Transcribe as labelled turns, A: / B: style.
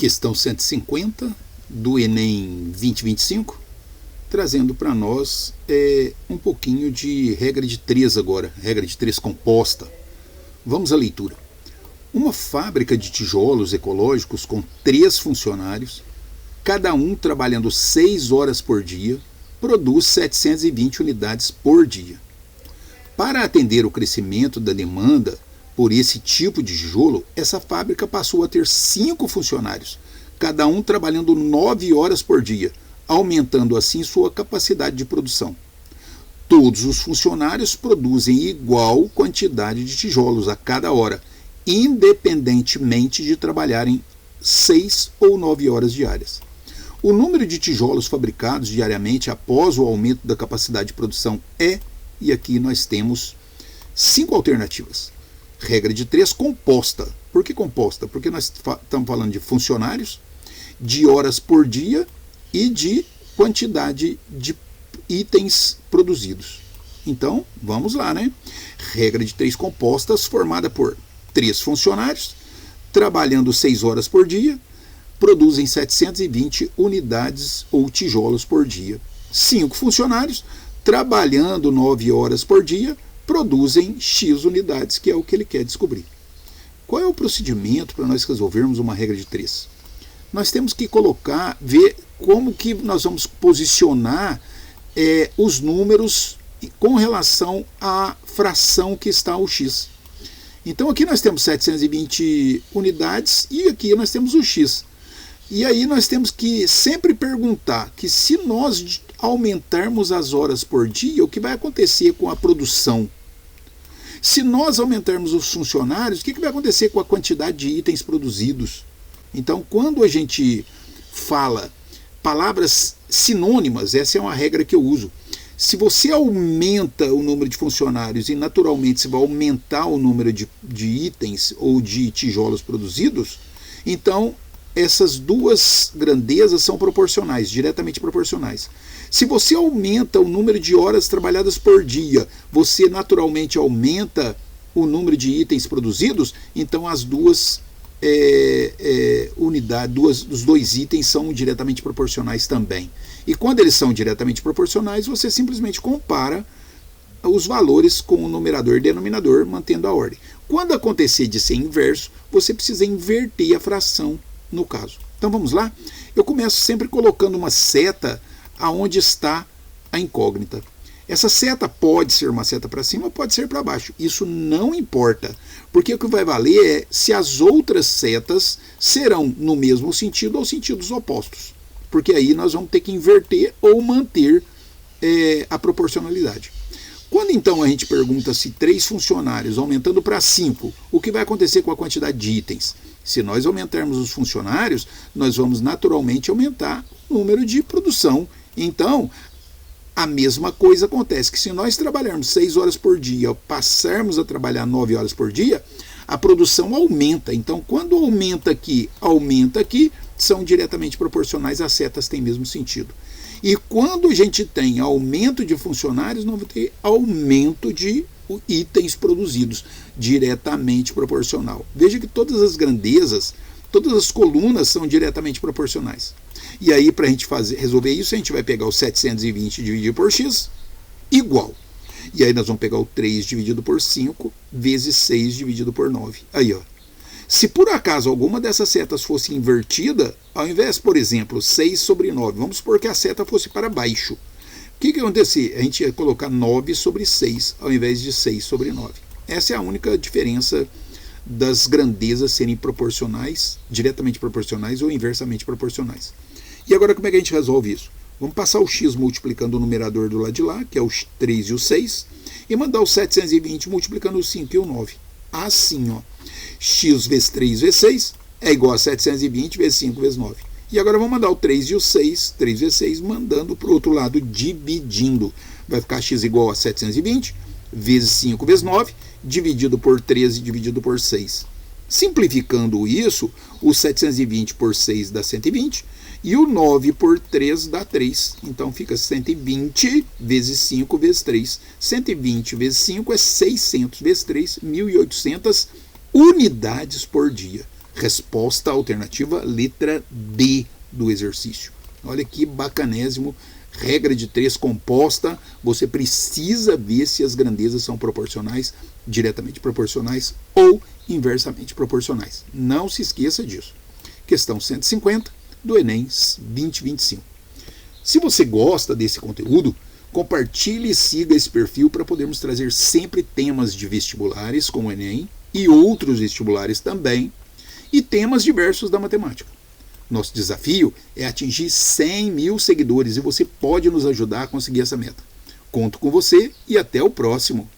A: questão 150 do Enem 2025, trazendo para nós um pouquinho de regra de 3 agora, regra de 3 composta. Vamos à leitura. Uma fábrica de tijolos ecológicos com 3 funcionários, cada um trabalhando 6 horas por dia, produz 720 unidades por dia. Para atender o crescimento da demanda por esse tipo de tijolo, essa fábrica passou a ter 5 funcionários, cada um trabalhando 9 horas por dia, aumentando assim sua capacidade de produção. Todos os funcionários produzem igual quantidade de tijolos a cada hora, independentemente de trabalharem 6 ou 9 horas diárias. O número de tijolos fabricados diariamente após o aumento da capacidade de produção e aqui nós temos 5 alternativas. Regra de 3 composta. Por que composta? Porque nós estamos falando de funcionários, de horas por dia e de quantidade de itens produzidos. Então, vamos lá, né? Regra de 3 compostas formada por 3 funcionários, trabalhando 6 horas por dia, produzem 720 unidades ou tijolos por dia. 5 funcionários, trabalhando 9 horas por dia, produzem X unidades, que é o que ele quer descobrir. Qual é o procedimento para nós resolvermos uma regra de 3? Nós temos que ver como que nós vamos posicionar os números com relação à fração que está o X. Então aqui nós temos 720 unidades e aqui nós temos o X. E aí nós temos que sempre perguntar que se nós aumentarmos as horas por dia, o que vai acontecer com a produção? Se nós aumentarmos os funcionários, o que vai acontecer com a quantidade de itens produzidos? Então, quando a gente fala palavras sinônimas, essa é uma regra que eu uso. Se você aumenta o número de funcionários e naturalmente você vai aumentar o número de itens ou de tijolos produzidos, então essas duas grandezas são proporcionais, diretamente proporcionais. Se você aumenta o número de horas trabalhadas por dia, você naturalmente aumenta o número de itens produzidos, então as duas unidades, os dois itens são diretamente proporcionais também. E quando eles são diretamente proporcionais, você simplesmente compara os valores com o numerador e denominador, mantendo a ordem. Quando acontecer de ser inverso, você precisa inverter a fração no caso. Então vamos lá? Eu começo sempre colocando uma seta aonde está a incógnita. Essa seta pode ser uma seta para cima ou pode ser para baixo. Isso não importa, porque o que vai valer é se as outras setas serão no mesmo sentido ou sentidos opostos. Porque aí nós vamos ter que inverter ou manter a proporcionalidade. Quando então a gente pergunta se 3 funcionários aumentando para 5, o que vai acontecer com a quantidade de itens? Se nós aumentarmos os funcionários, nós vamos naturalmente aumentar o número de produção. Então, a mesma coisa acontece, que se nós trabalharmos 6 horas por dia, passarmos a trabalhar 9 horas por dia, a produção aumenta. Então, quando aumenta aqui, são diretamente proporcionais, as setas têm mesmo sentido. E quando a gente tem aumento de funcionários, nós vamos ter aumento de itens produzidos, diretamente proporcional. Veja que todas as grandezas, todas as colunas são diretamente proporcionais. E aí, para a gente resolver isso, a gente vai pegar o 720 dividido por x, igual. E aí nós vamos pegar o 3 dividido por 5, vezes 6 dividido por 9. Aí, ó. Se por acaso alguma dessas setas fosse invertida, ao invés, por exemplo, 6 sobre 9, vamos supor que a seta fosse para baixo. O que ia acontecer? A gente ia colocar 9 sobre 6, ao invés de 6 sobre 9. Essa é a única diferença das grandezas serem proporcionais, diretamente proporcionais ou inversamente proporcionais. E agora como é que a gente resolve isso? Vamos passar o x multiplicando o numerador do lado de lá, que é o 3 e o 6, e mandar o 720 multiplicando o 5 e o 9. Assim, ó. X vezes 3 vezes 6 é igual a 720 vezes 5 vezes 9. E agora vamos mandar o 3 e o 6, 3 vezes 6, mandando para o outro lado, dividindo. Vai ficar x igual a 720 vezes 5 vezes 9, dividido por 13, dividido por 6. Simplificando isso, o 720 por 6 dá 120, e o 9 por 3 dá 3. Então fica 120 vezes 5 vezes 3. 120 vezes 5 é 600 vezes 3, 1.800 unidades por dia. Resposta alternativa, letra D do exercício. Olha que bacanésimo. Regra de 3 composta, você precisa ver se as grandezas são proporcionais, diretamente proporcionais ou inversamente proporcionais. Não se esqueça disso. Questão 150 do Enem 2025. Se você gosta desse conteúdo, compartilhe e siga esse perfil para podermos trazer sempre temas de vestibulares como o Enem e outros vestibulares também, e temas diversos da matemática. Nosso desafio é atingir 100 mil seguidores e você pode nos ajudar a conseguir essa meta. Conto com você e até o próximo.